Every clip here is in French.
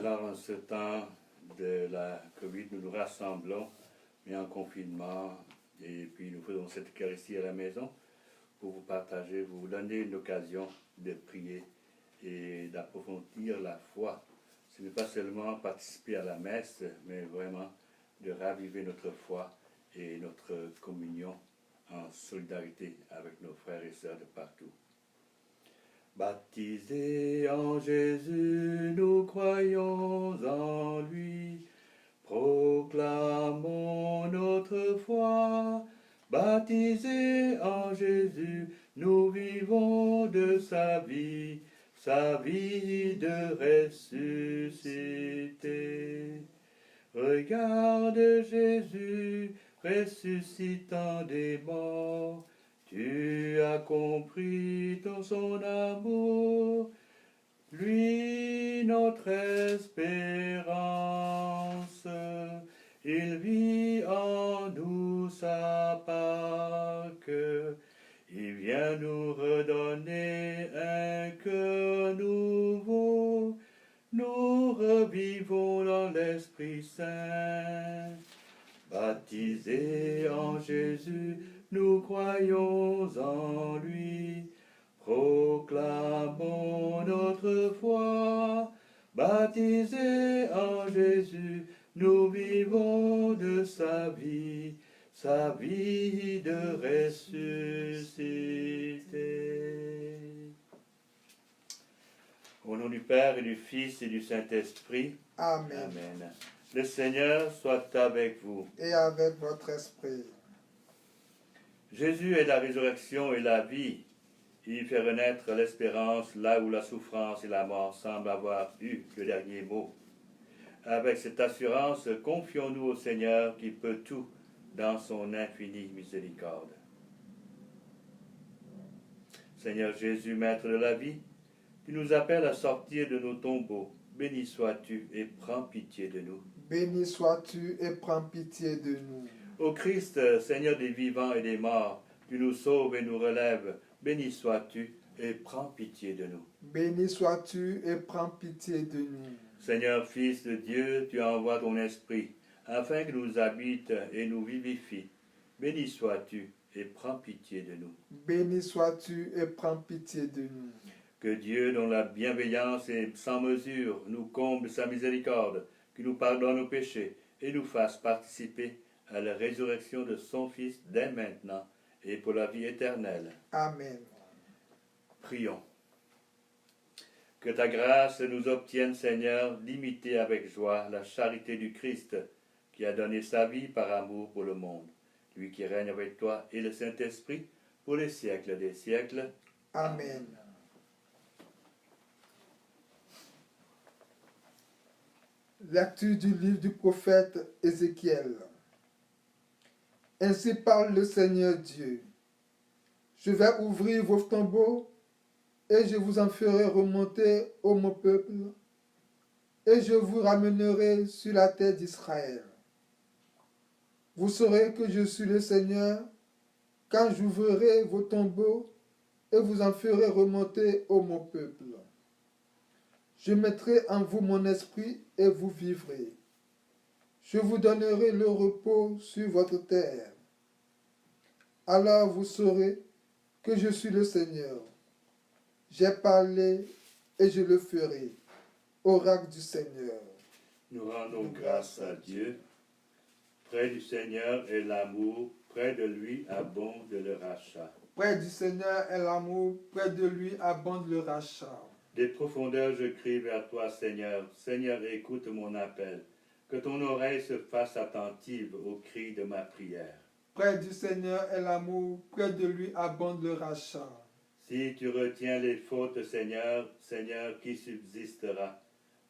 Alors, en ce temps de la COVID, nous nous rassemblons, mais en confinement, et puis nous faisons cette Eucharistie à la maison pour vous partager, vous donner une occasion de prier et d'approfondir la foi. Ce n'est pas seulement participer à la messe, mais vraiment de raviver notre foi et notre communion en solidarité avec nos frères et sœurs de partout. Baptisés en Jésus, nous croyons en lui, proclamons notre foi. Baptisés en Jésus, nous vivons de sa vie de ressuscité. Regarde Jésus ressuscitant des morts. Tu as compris dans son amour, lui notre espérance. Il vit en nous sa Pâque. Il vient nous redonner un cœur nouveau. Nous revivons dans l'Esprit Saint. Baptisés en Jésus, nous croyons en lui, proclamons notre foi. Baptisés en Jésus, nous vivons de sa vie de ressuscité. Au nom du Père et du Fils et du Saint-Esprit. Amen. Amen. Le Seigneur soit avec vous. Et avec votre esprit. Jésus est la résurrection et la vie. Il fait renaître l'espérance là où la souffrance et la mort semblent avoir eu le dernier mot. Avec cette assurance, confions-nous au Seigneur qui peut tout dans son infinie miséricorde. Seigneur Jésus, Maître de la vie, tu nous appelles à sortir de nos tombeaux. Béni sois-tu et prends pitié de nous. Béni sois-tu et prends pitié de nous. Ô Christ, Seigneur des vivants et des morts, tu nous sauves et nous relèves. Béni sois-tu et prends pitié de nous. Béni sois-tu et prends pitié de nous. Seigneur Fils de Dieu, tu envoies ton esprit, afin que nous habite et nous vivifie. Béni sois-tu et prends pitié de nous. Béni sois-tu et prends pitié de nous. Que Dieu, dont la bienveillance est sans mesure, nous comble sa miséricorde, qu'il nous pardonne nos péchés et nous fasse participer à la résurrection de son Fils dès maintenant et pour la vie éternelle. Amen. Prions. Que ta grâce nous obtienne, Seigneur, d'imiter avec joie la charité du Christ, qui a donné sa vie par amour pour le monde, lui qui règne avec toi et le Saint-Esprit pour les siècles des siècles. Amen. Lecture du livre du prophète Ézéchiel. Ainsi parle le Seigneur Dieu. Je vais ouvrir vos tombeaux et je vous en ferai remonter, ô mon peuple, et je vous ramènerai sur la terre d'Israël. Vous saurez que je suis le Seigneur quand j'ouvrirai vos tombeaux et vous en ferai remonter, ô mon peuple. Je mettrai en vous mon esprit et vous vivrez. Je vous donnerai le repos sur votre terre. Alors vous saurez que je suis le Seigneur. J'ai parlé et je le ferai. Oracle du Seigneur. Nous rendons grâce à Dieu. Près du Seigneur est l'amour, près de lui abonde le rachat. Près du Seigneur est l'amour, près de lui abonde le rachat. Des profondeurs je crie vers toi, Seigneur. Seigneur, écoute mon appel. Que ton oreille se fasse attentive au cri de ma prière. Près du Seigneur est l'amour, près de lui abonde le rachat. Si tu retiens les fautes, Seigneur, Seigneur, qui subsistera?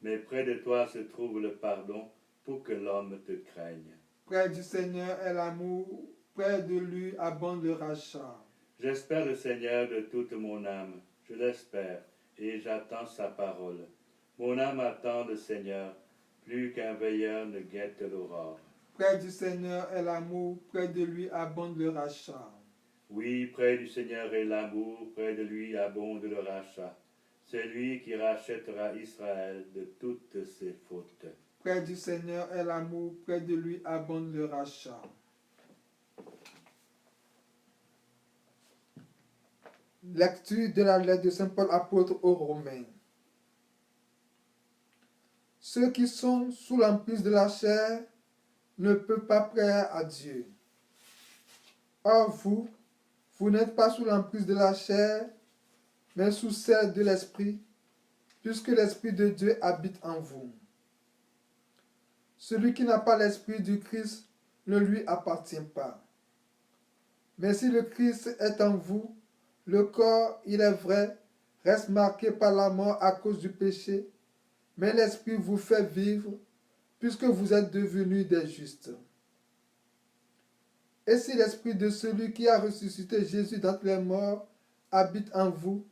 Mais près de toi se trouve le pardon pour que l'homme te craigne. Près du Seigneur est l'amour, près de lui abonde le rachat. J'espère le Seigneur de toute mon âme. Je l'espère et j'attends sa parole. Mon âme attend le Seigneur, plus qu'un veilleur ne guette l'aurore. Près du Seigneur est l'amour, près de lui abonde le rachat. Oui, près du Seigneur est l'amour, près de lui abonde le rachat. C'est lui qui rachètera Israël de toutes ses fautes. Près du Seigneur est l'amour, près de lui abonde le rachat. Lecture de la lettre de Saint Paul apôtre aux Romains. Ceux qui sont sous l'emprise de la chair ne peuvent pas plaire à Dieu. Or vous n'êtes pas sous l'emprise de la chair, mais sous celle de l'Esprit, puisque l'Esprit de Dieu habite en vous. Celui qui n'a pas l'Esprit du Christ ne lui appartient pas. Mais si le Christ est en vous, le corps, il est vrai, reste marqué par la mort à cause du péché, mais l'Esprit vous fait vivre, puisque vous êtes devenus des justes. Et si l'Esprit de celui qui a ressuscité Jésus d'entre les morts habite en vous,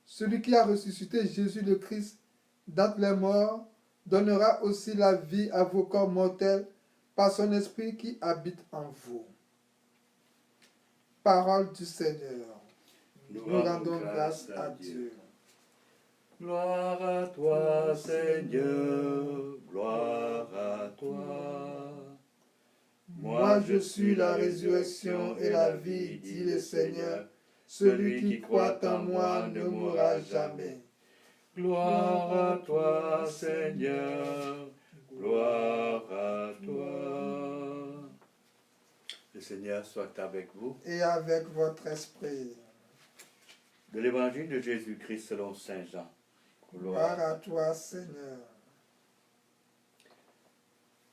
celui qui a ressuscité Jésus le Christ d'entre les morts donnera aussi la vie à vos corps mortels par son Esprit qui habite en vous. Parole du Seigneur. Nous rendons grâce à Dieu. Gloire à toi, Seigneur, gloire à toi. Moi je suis la résurrection et la vie, dit le Seigneur. Celui qui croit en moi ne mourra jamais. Gloire à toi, Seigneur, gloire à toi. Le Seigneur soit avec vous. Et avec votre esprit. De l'Évangile de Jésus-Christ selon Saint Jean. Gloire à toi, Seigneur.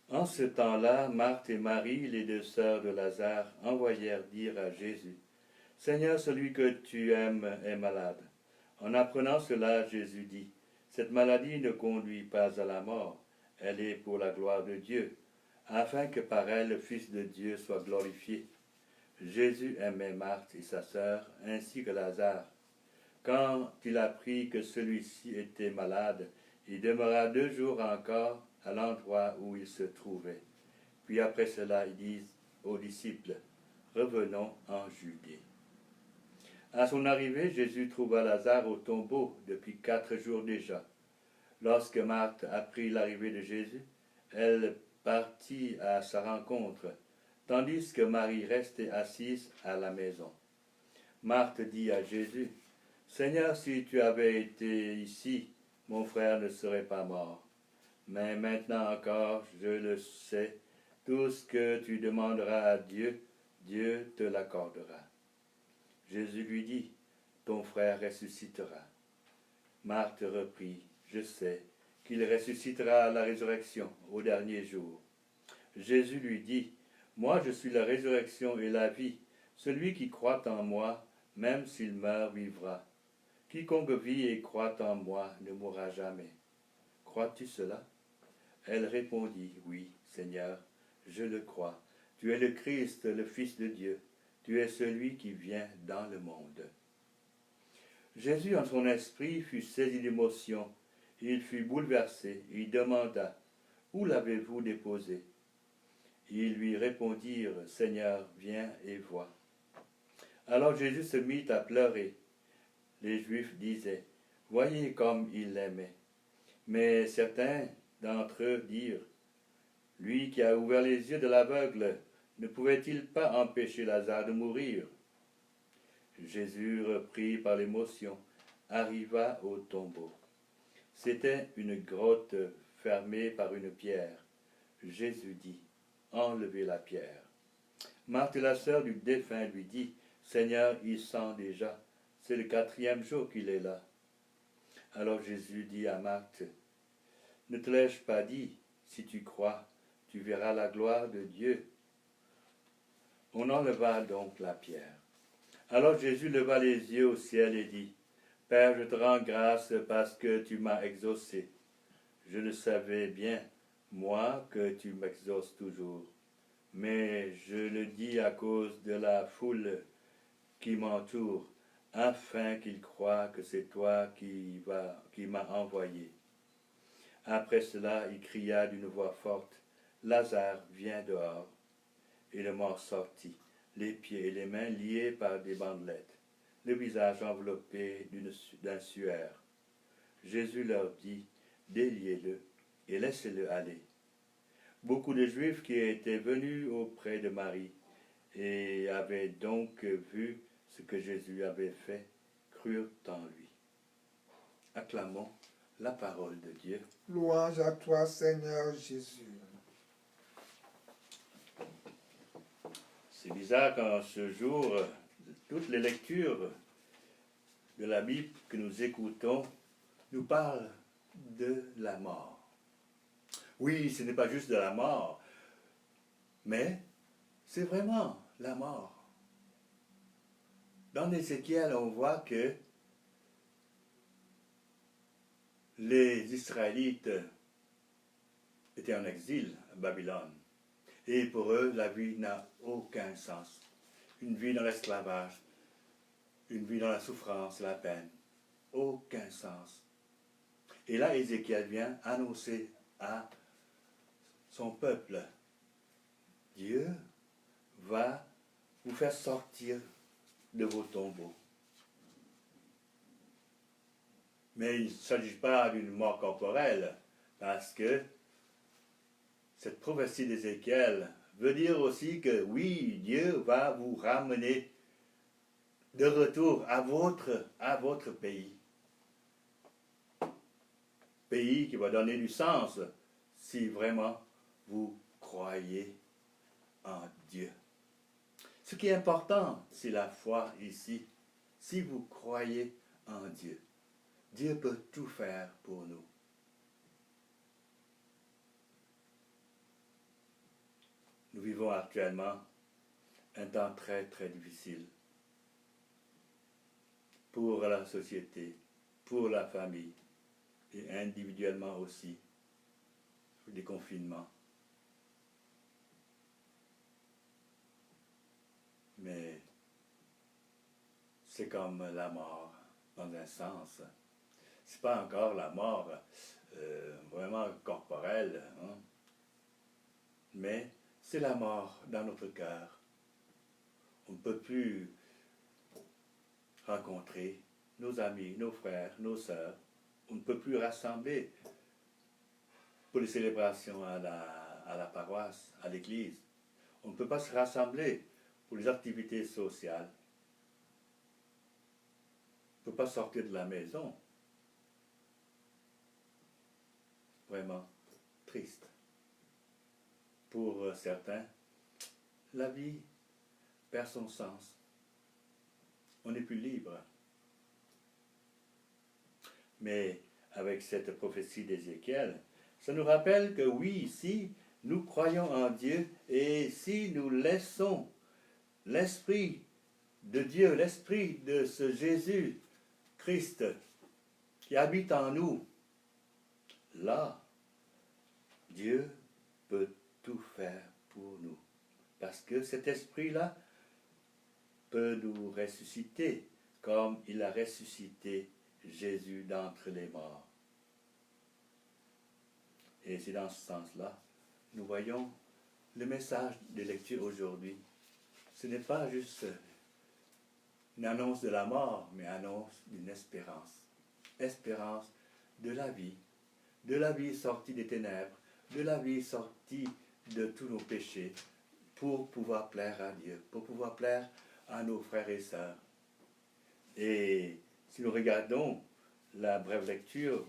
En ce temps-là, Marthe et Marie, les deux sœurs de Lazare, envoyèrent dire à Jésus, « Seigneur, celui que tu aimes est malade. » En apprenant cela, Jésus dit, « Cette maladie ne conduit pas à la mort, elle est pour la gloire de Dieu, afin que par elle le Fils de Dieu soit glorifié. » Jésus aimait Marthe et sa sœur, ainsi que Lazare. Quand il apprit que celui-ci était malade, il demeura 2 jours encore à l'endroit où il se trouvait. Puis après cela, il dit aux disciples, « Revenons en Judée. » À son arrivée, Jésus trouva Lazare au tombeau depuis 4 jours déjà. Lorsque Marthe apprit l'arrivée de Jésus, elle partit à sa rencontre, tandis que Marie restait assise à la maison. Marthe dit à Jésus, « Seigneur, si tu avais été ici, mon frère ne serait pas mort. Mais maintenant encore, je le sais, tout ce que tu demanderas à Dieu, Dieu te l'accordera. » Jésus lui dit, « Ton frère ressuscitera. » Marthe reprit, « Je sais qu'il ressuscitera à la résurrection au dernier jour. » Jésus lui dit, « Moi je suis la résurrection et la vie. Celui qui croit en moi, même s'il meurt, vivra. Quiconque vit et croit en moi ne mourra jamais. Crois-tu cela ?» Elle répondit, « Oui, Seigneur, je le crois. Tu es le Christ, le Fils de Dieu. Tu es celui qui vient dans le monde. » Jésus, en son esprit, fut saisi d'émotion. Il fut bouleversé. Il demanda, « Où l'avez-vous déposé ?» Ils lui répondirent, « Seigneur, viens et vois. » Alors Jésus se mit à pleurer. Les Juifs disaient, « Voyez comme il l'aimait. » Mais certains d'entre eux dirent, « Lui qui a ouvert les yeux de l'aveugle, ne pouvait-il pas empêcher Lazare de mourir ?» Jésus, repris par l'émotion, arriva au tombeau. C'était une grotte fermée par une pierre. Jésus dit, « Enlevez la pierre. » Marthe, la sœur du défunt, lui dit, « Seigneur, il sent déjà, c'est le 4e jour qu'il est là. » Alors Jésus dit à Marthe, « Ne te l'ai-je pas dit, si tu crois, tu verras la gloire de Dieu. » On enleva donc la pierre. Alors Jésus leva les yeux au ciel et dit, « Père, je te rends grâce parce que tu m'as exaucé. Je le savais bien, moi, que tu m'exauces toujours. Mais je le dis à cause de la foule qui m'entoure, afin qu'ils croient que c'est toi qui m'as envoyé. » Après cela, il cria d'une voix forte, « Lazare, viens dehors. » Et le mort sortit, les pieds et les mains liés par des bandelettes, le visage enveloppé d'un suaire. Jésus leur dit, déliez-le et laissez-le aller. Beaucoup de Juifs qui étaient venus auprès de Marie et avaient donc vu ce que Jésus avait fait, crurent en lui. Acclamons la parole de Dieu. Louange à toi, Seigneur Jésus. C'est bizarre qu'en ce jour, toutes les lectures de la Bible que nous écoutons nous parlent de la mort. Oui, ce n'est pas juste de la mort, mais c'est vraiment la mort. Dans Ézéchiel, on voit que les Israélites étaient en exil à Babylone. Et pour eux, la vie n'a aucun sens. Une vie dans l'esclavage, une vie dans la souffrance, la peine. Aucun sens. Et là, Ézéchiel vient annoncer à son peuple, Dieu va vous faire sortir de vos tombeaux. Mais il ne s'agit pas d'une mort corporelle, parce que cette prophétie d'Ézéchiel veut dire aussi que oui, Dieu va vous ramener de retour à votre pays. Pays qui va donner du sens si vraiment vous croyez en Dieu. Ce qui est important, c'est la foi ici. Si vous croyez en Dieu, Dieu peut tout faire pour nous. Nous vivons actuellement un temps très très difficile pour la société, pour la famille et individuellement aussi, des confinements. Mais c'est comme la mort dans un sens. C'est pas encore la mort vraiment corporelle, hein? Mais c'est la mort dans notre cœur. On ne peut plus rencontrer nos amis, nos frères, nos sœurs. On ne peut plus rassembler pour les célébrations à la paroisse, à l'église. On ne peut pas se rassembler pour les activités sociales. On ne peut pas sortir de la maison. Vraiment triste. Pour certains, la vie perd son sens. On n'est plus libre. Mais avec cette prophétie d'Ézéchiel, ça nous rappelle que oui, si nous croyons en Dieu et si nous laissons l'Esprit de Dieu, l'Esprit de ce Jésus-Christ qui habite en nous, là, Dieu peut tout faire pour nous. Parce que cet esprit-là peut nous ressusciter comme il a ressuscité Jésus d'entre les morts. Et c'est dans ce sens-là, nous voyons le message de lecture aujourd'hui. Ce n'est pas juste une annonce de la mort, mais annonce d'une espérance. Espérance de la vie sortie des ténèbres, de la vie sortie de tous nos péchés, pour pouvoir plaire à Dieu, pour pouvoir plaire à nos frères et sœurs. Et si nous regardons la brève lecture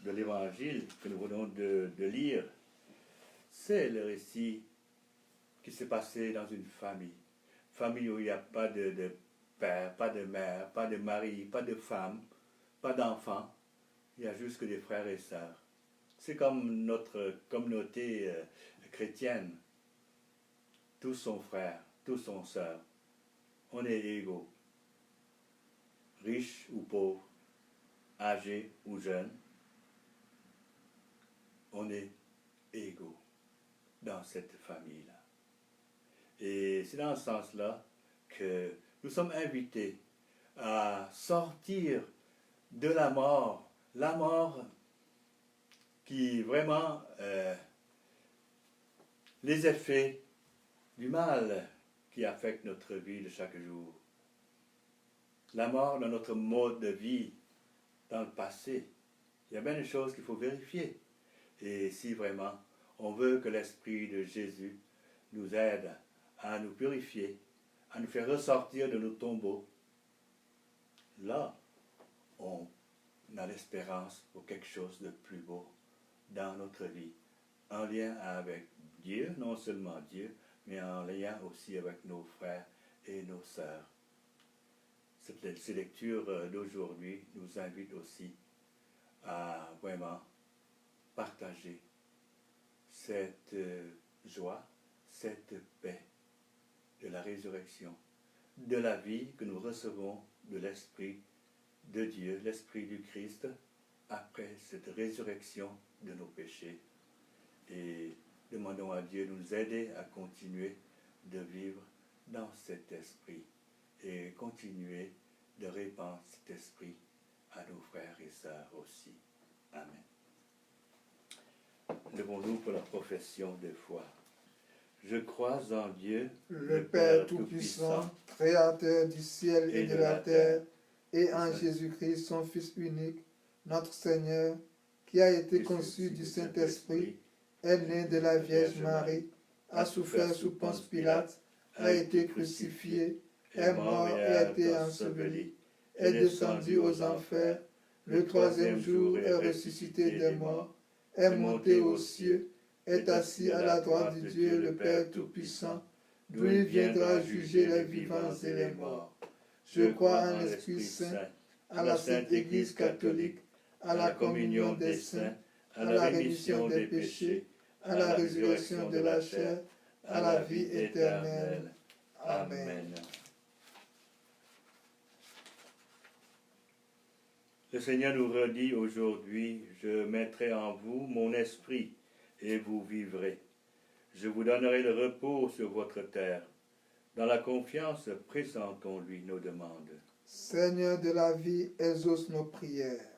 de l'Évangile que nous venons de lire, c'est le récit qui s'est passé dans une famille. Famille où il n'y a pas de père, pas de mère, pas de mari, pas de femme, pas d'enfants. Il n'y a juste que des frères et sœurs. C'est comme notre communauté chrétienne. Tous sont frères, tous sont sœurs. On est égaux. Riches ou pauvres, âgés ou jeunes, on est égaux dans cette famille-là. Et c'est dans ce sens-là que nous sommes invités à sortir de la mort qui vraiment les effets du mal qui affecte notre vie de chaque jour. La mort dans notre mode de vie dans le passé, Il y a bien des choses qu'il faut vérifier. Et si vraiment on veut que l'Esprit de Jésus nous aide à nous purifier, à nous faire ressortir de nos tombeaux, là, on a l'espérance pour quelque chose de plus beau dans notre vie, en lien avec Dieu, non seulement Dieu, mais en lien aussi avec nos frères et nos sœurs. Ces lectures d'aujourd'hui nous invitent aussi à vraiment partager cette joie, cette paix de la résurrection, de la vie que nous recevons de l'Esprit de Dieu, l'Esprit du Christ, après cette résurrection de nos péchés. Et demandons à Dieu de nous aider à continuer de vivre dans cet esprit et continuer de répandre cet esprit à nos frères et sœurs aussi. Amen. Levons-nous pour la profession de foi. Je crois en Dieu, le Père Tout-Puissant, Créateur du ciel et de la terre, et en Jésus-Christ, son Fils unique, notre Seigneur, qui a été conçu du Saint-Esprit, est né de la Vierge Marie, a souffert sous Ponce Pilate, a été crucifié, est mort et a été enseveli, est descendu aux enfers, le troisième jour est ressuscité des morts, est monté aux cieux, est assis à la droite de Dieu le Père Tout-Puissant, d'où il viendra juger les vivants et les morts. Je crois en l'Esprit Saint, à la Sainte Église catholique, à la communion des saints, à la rémission des péchés, à la résurrection de la chair, à la vie éternelle. Amen. Le Seigneur nous redit aujourd'hui, je mettrai en vous mon esprit et vous vivrez. Je vous donnerai le repos sur votre terre. Dans la confiance, présentons-lui nos demandes. Seigneur de la vie, exauce nos prières.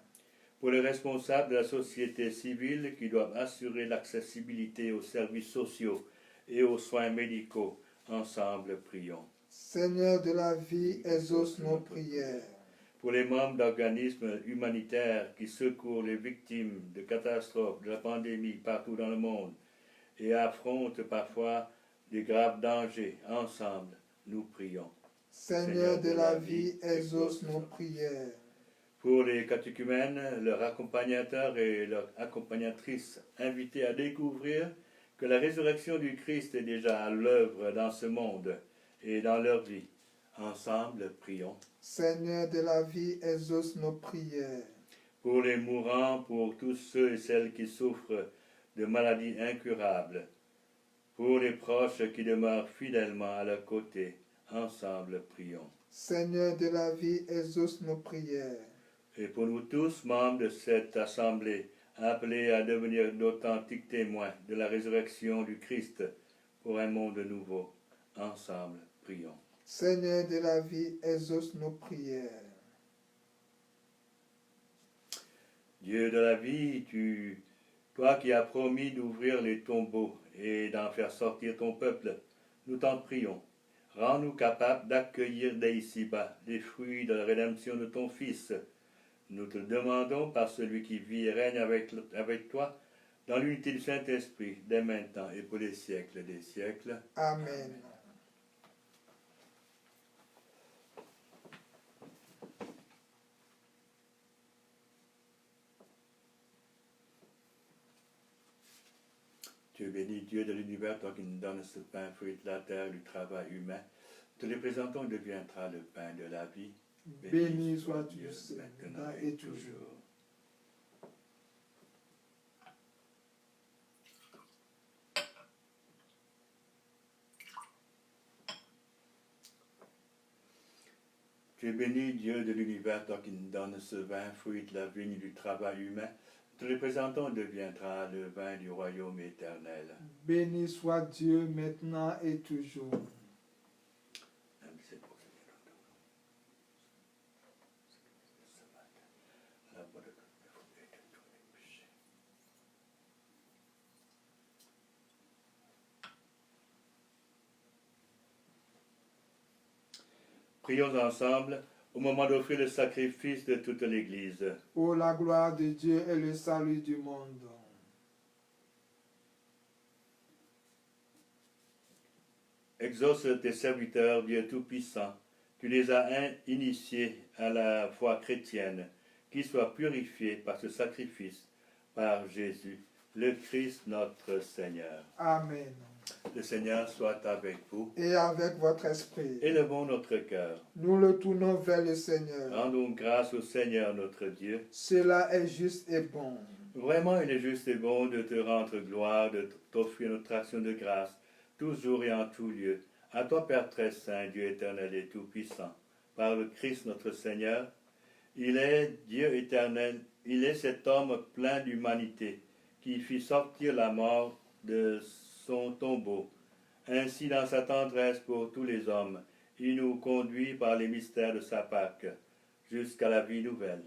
Pour les responsables de la société civile qui doivent assurer l'accessibilité aux services sociaux et aux soins médicaux, ensemble prions. Seigneur de la vie, exauce nos prières. Pour les membres d'organismes humanitaires qui secourent les victimes de catastrophes, de la pandémie partout dans le monde et affrontent parfois des graves dangers, ensemble, nous prions. Seigneur de la vie, exauce nos prières. Pour les catéchumènes, leurs accompagnateurs et leurs accompagnatrices, invités à découvrir que la résurrection du Christ est déjà à l'œuvre dans ce monde et dans leur vie. Ensemble, prions. Seigneur de la vie, exauce nos prières. Pour les mourants, pour tous ceux et celles qui souffrent de maladies incurables, pour les proches qui demeurent fidèlement à leur côté, ensemble, prions. Seigneur de la vie, exauce nos prières. Et pour nous tous, membres de cette assemblée, appelés à devenir d'authentiques témoins de la résurrection du Christ pour un monde nouveau, ensemble, prions. Seigneur de la vie, exauce nos prières. Dieu de la vie, toi qui as promis d'ouvrir les tombeaux et d'en faire sortir ton peuple, nous t'en prions. Rends-nous capables d'accueillir dès ici-bas les fruits de la rédemption de ton Fils. Nous te le demandons par celui qui vit et règne avec toi dans l'unité du Saint-Esprit, dès maintenant et pour les siècles des siècles. Amen. Tu es béni, Dieu de l'univers, toi qui nous donnes ce pain, fruit de la terre, du travail humain. Te les présentons, il deviendra le pain de la vie. Béni sois-tu, maintenant et toujours. Tu es béni, Dieu de l'univers, toi qui nous donnes ce vin, fruit de la vigne du travail humain. Te les présentons, il deviendra le vin du royaume éternel. Béni soit Dieu maintenant et toujours. Prions ensemble au moment d'offrir le sacrifice de toute l'Église. pour la gloire de Dieu et le salut du monde. Exauce tes serviteurs, Dieu Tout-Puissant. Tu les as initiés à la foi chrétienne, qu'ils soient purifiés par ce sacrifice, par Jésus, le Christ notre Seigneur. Amen. Le Seigneur soit avec vous. Et avec votre esprit, Élevons notre cœur. nous le tournons vers le Seigneur. Rendons grâce au Seigneur notre Dieu. Cela est juste et bon. Vraiment, il est juste et bon de te rendre gloire, de t'offrir notre action de grâce, toujours et en tout lieu. À toi, Père très saint, Dieu éternel et tout-puissant, par le Christ notre Seigneur, il est Dieu éternel, il est cet homme plein d'humanité, qui fit sortir la mort de son tombeau. Ainsi, dans sa tendresse pour tous les hommes, il nous conduit par les mystères de sa Pâque, jusqu'à la vie nouvelle.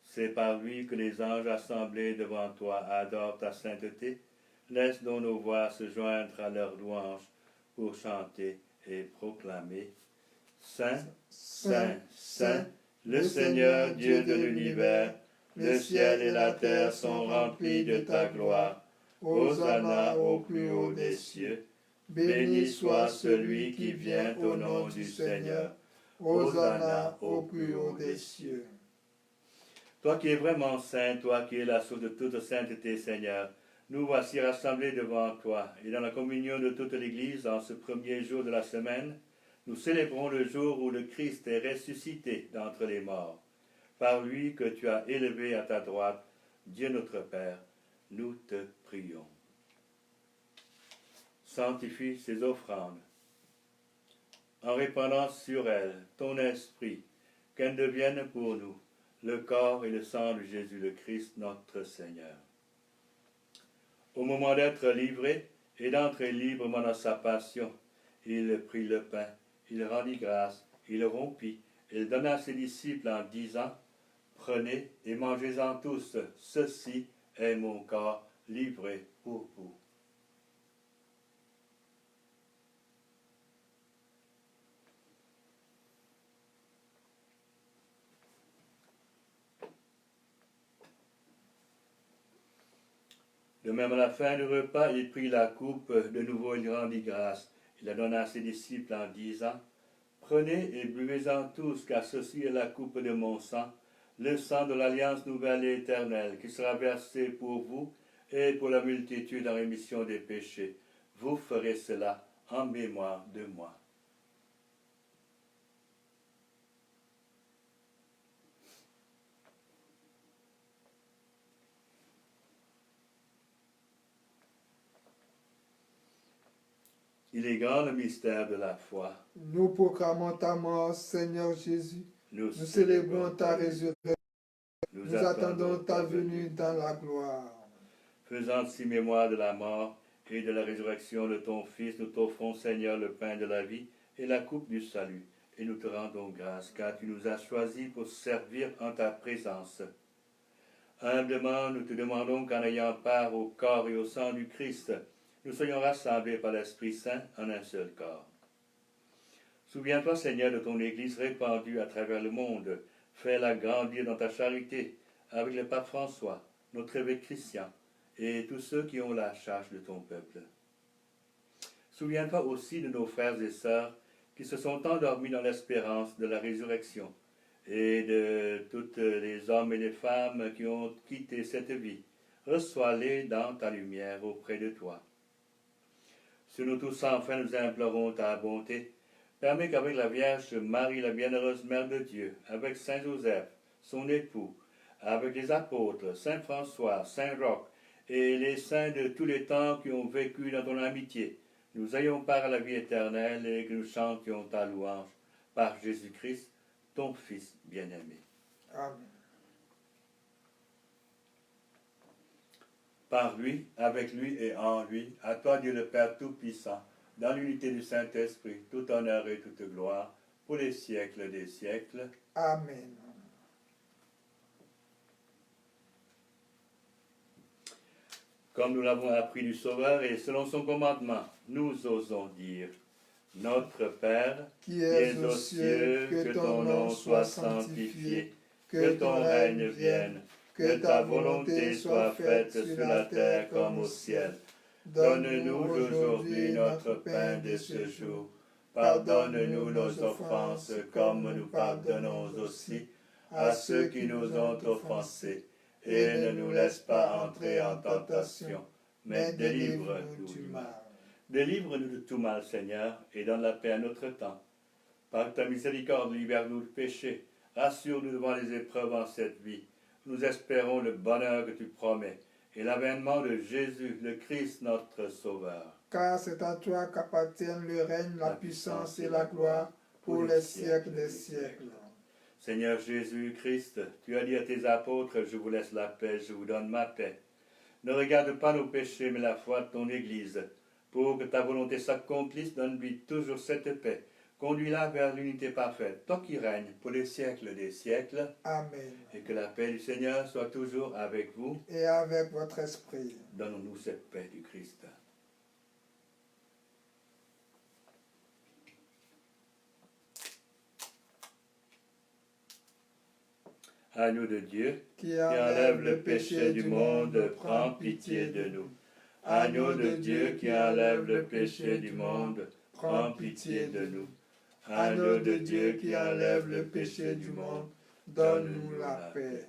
C'est par lui que les anges assemblés devant toi adorent ta sainteté. Laisse donc nos voix se joindre à leurs louanges pour chanter et proclamer. Saint, Saint, Saint, le Seigneur Dieu de l'univers, le ciel et la terre sont remplis de ta gloire. Hosanna au plus haut des cieux. Béni soit celui qui vient au nom du Seigneur. Hosanna au plus haut des cieux. Toi qui es vraiment saint, toi qui es la source de toute sainteté, Seigneur, nous voici rassemblés devant toi, et dans la communion de toute l'Église, en ce premier jour de la semaine, nous célébrons le jour où le Christ est ressuscité d'entre les morts. Par lui que tu as élevé à ta droite, Dieu notre Père, nous te prions. Sanctifie ces offrandes, en répandant sur elles ton esprit, qu'elles deviennent pour nous le corps et le sang de Jésus le Christ, notre Seigneur. Au moment d'être livré et d'entrer librement dans sa passion, il prit le pain, il rendit grâce, il le rompit, et il donna à ses disciples en disant, « Prenez et mangez-en tous, ceci est mon corps livré pour vous. » De même, à la fin du repas, il prit la coupe, de nouveau il rendit grâce. Il la donna à ses disciples en disant, « Prenez et buvez-en tous, car ceci est la coupe de mon sang, le sang de l'alliance nouvelle et éternelle, qui sera versé pour vous et pour la multitude en rémission des péchés. Vous ferez cela en mémoire de moi. » Il est grand le mystère de la foi. Nous proclamons ta mort, Seigneur Jésus. Nous célébrons ta résurrection. Nous attendons ta venue dans la gloire. Faisant ainsi mémoire de la mort et de la résurrection de ton Fils, nous t'offrons, Seigneur, le pain de la vie et la coupe du salut. Et nous te rendons grâce, car tu nous as choisis pour servir en ta présence. Humblement, nous te demandons qu'en ayant part au corps et au sang du Christ, nous soyons rassemblés par l'Esprit Saint en un seul corps. Souviens-toi, Seigneur, de ton Église répandue à travers le monde. Fais-la grandir dans ta charité avec le pape François, notre évêque Christian, et tous ceux qui ont la charge de ton peuple. Souviens-toi aussi de nos frères et sœurs qui se sont endormis dans l'espérance de la résurrection, et de tous les hommes et les femmes qui ont quitté cette vie. Reçois-les dans ta lumière auprès de toi. Sur nous tous, enfin, nous implorons ta bonté. Permets qu'avec la Vierge Marie, la bienheureuse Mère de Dieu, avec Saint Joseph, son époux, avec les apôtres, Saint François, Saint Roch, et les saints de tous les temps qui ont vécu dans ton amitié, nous ayons part à la vie éternelle et que nous chantions ta louange par Jésus-Christ, ton Fils bien-aimé. Amen. Par lui, avec lui et en lui, à toi Dieu le Père Tout-Puissant, dans l'unité du Saint-Esprit, tout honneur et toute gloire, pour les siècles des siècles. Amen. Comme nous l'avons appris du Sauveur et selon son commandement, nous osons dire, Notre Père, qui qui es es aux aux cieux, que ton nom soit sanctifié, que ton règne vienne, que ta volonté soit faite sur la terre comme au ciel. Donne-nous aujourd'hui notre pain de ce jour. Pardonne-nous nos offenses comme nous pardonnons aussi à ceux qui nous ont offensés. Et ne nous laisse pas entrer en tentation, mais délivre-nous du mal. Délivre-nous de tout mal, Seigneur, et donne la paix à notre temps. Par ta miséricorde, libère-nous du péché. Rassure-nous devant les épreuves en cette vie. Nous espérons le bonheur que tu promets et l'avènement de Jésus, le Christ, notre Sauveur. Car c'est à toi qu'appartiennent le règne, la puissance et la gloire pour les siècles des siècles. Seigneur Jésus-Christ, tu as dit à tes apôtres, je vous laisse la paix, je vous donne ma paix. Ne regarde pas nos péchés, mais la foi de ton Église. Pour que ta volonté s'accomplisse, donne-lui toujours cette paix. Conduis-la vers l'unité parfaite, toi qui règnes pour les siècles des siècles. Amen. Et que la paix du Seigneur soit toujours avec vous. Et avec votre esprit. Donne-nous cette paix du Christ. Agneau de Dieu, qui enlève le péché du monde, prends pitié de nous. Agneau de Dieu qui enlève le péché du monde, prends pitié de nous. Agneau de Dieu qui enlève le péché du monde, donne-nous la paix.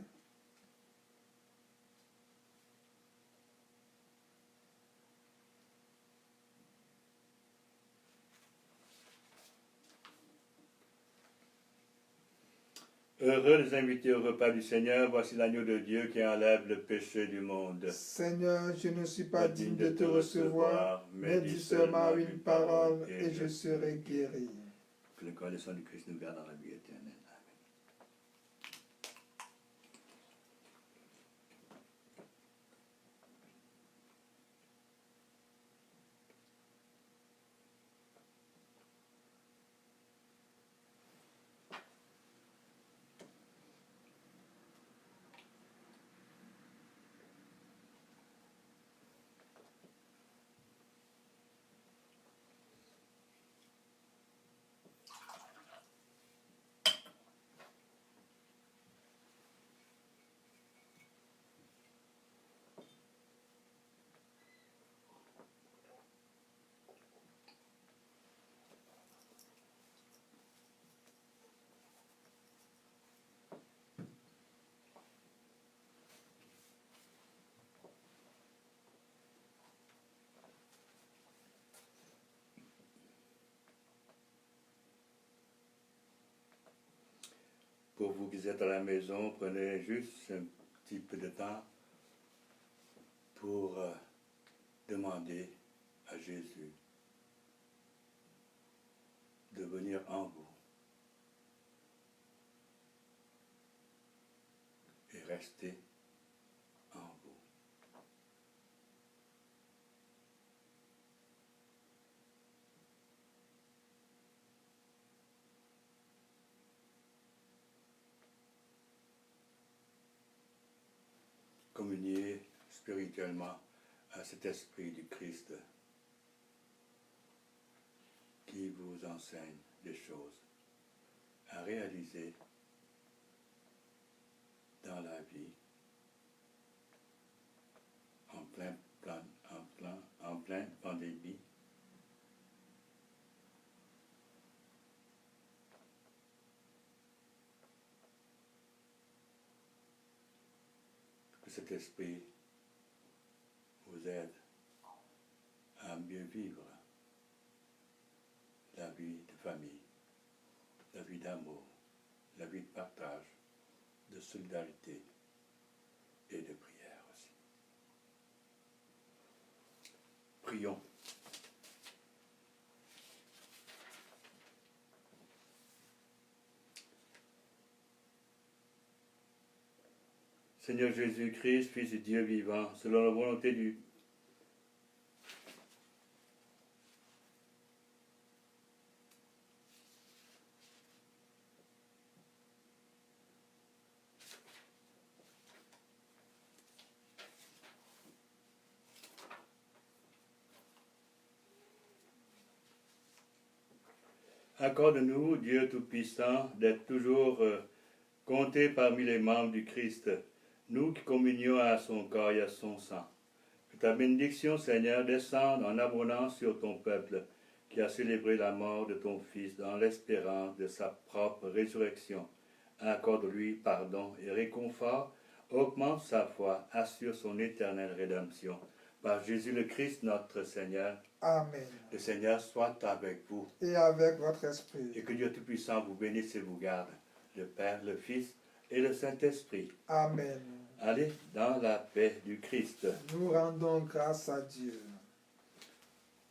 Heureux les invités au repas du Seigneur, voici l'agneau de Dieu qui enlève le péché du monde. Seigneur, je ne suis pas digne de te recevoir, mais dis seulement une parole et je serai guéri. Que le corps et le sang du Christ nous garde dans la vie éternelle. Amen. Pour vous qui êtes à la maison, prenez juste un petit peu de temps pour demander à Jésus de venir en vous et rester en vous. Communier spirituellement à cet esprit du Christ qui vous enseigne des choses à réaliser dans la vie en pleine pandémie. Que cet esprit vous aide à mieux vivre la vie de famille, la vie d'amour, la vie de partage, de solidarité et de prière aussi. Prions. Seigneur Jésus-Christ, Fils du Dieu vivant, selon la volonté du Accorde-nous, Dieu Tout-Puissant, d'être toujours comptés parmi les membres du Christ, nous qui communions à son corps et à son sang. Que ta bénédiction, Seigneur, descende en abondance sur ton peuple, qui a célébré la mort de ton Fils dans l'espérance de sa propre résurrection. Accorde-lui pardon et réconfort, augmente sa foi, assure son éternelle rédemption. Par Jésus le Christ, notre Seigneur. Amen. Le Seigneur soit avec vous. Et avec votre esprit. Et que Dieu Tout-Puissant vous bénisse et vous garde, le Père, le Fils et le Saint-Esprit. Amen. Allez dans la paix du Christ. Nous rendons grâce à Dieu.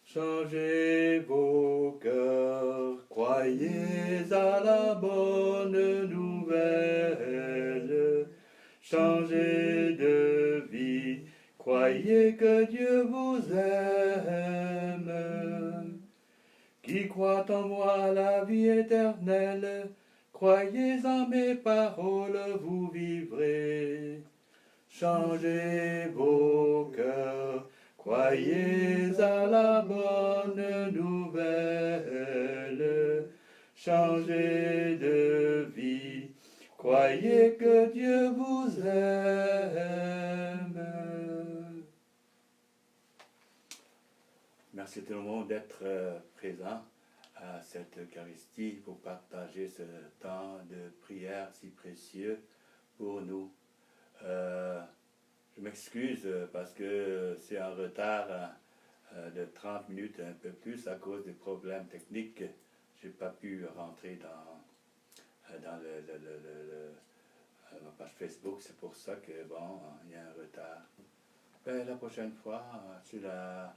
Changez vos cœurs, croyez à la bonne nouvelle. Changez de vie, croyez que Dieu vous aime. Qui croit en moi la vie éternelle, croyez en mes paroles, vous vivrez. Changez vos cœurs, croyez à la bonne nouvelle. Changez de vie, croyez que Dieu vous aime. Merci tout le monde d'être présent à cette Eucharistie pour partager ce temps de prière si précieux pour nous. Je m'excuse parce que c'est en retard de 30 minutes, un peu plus, à cause des problèmes techniques. Je n'ai pas pu rentrer dans ma page Facebook. C'est pour ça que, bon, il y a un retard. Ben, la prochaine fois, sur la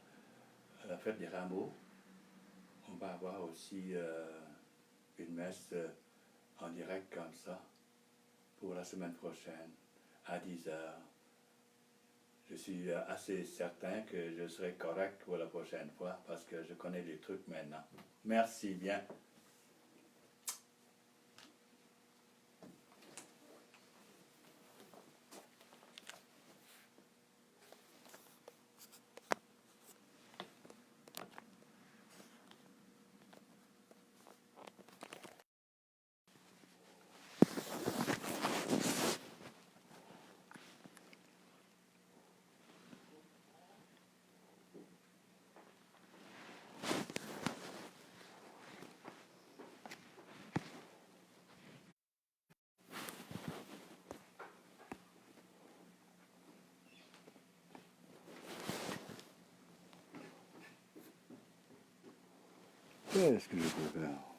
fête des Rameaux, on va avoir aussi une messe en direct comme ça pour la semaine prochaine à 10 heures. Je suis assez certain que je serai correct pour la prochaine fois parce que je connais les trucs maintenant. Merci bien. Qu'est-ce que je peux faire?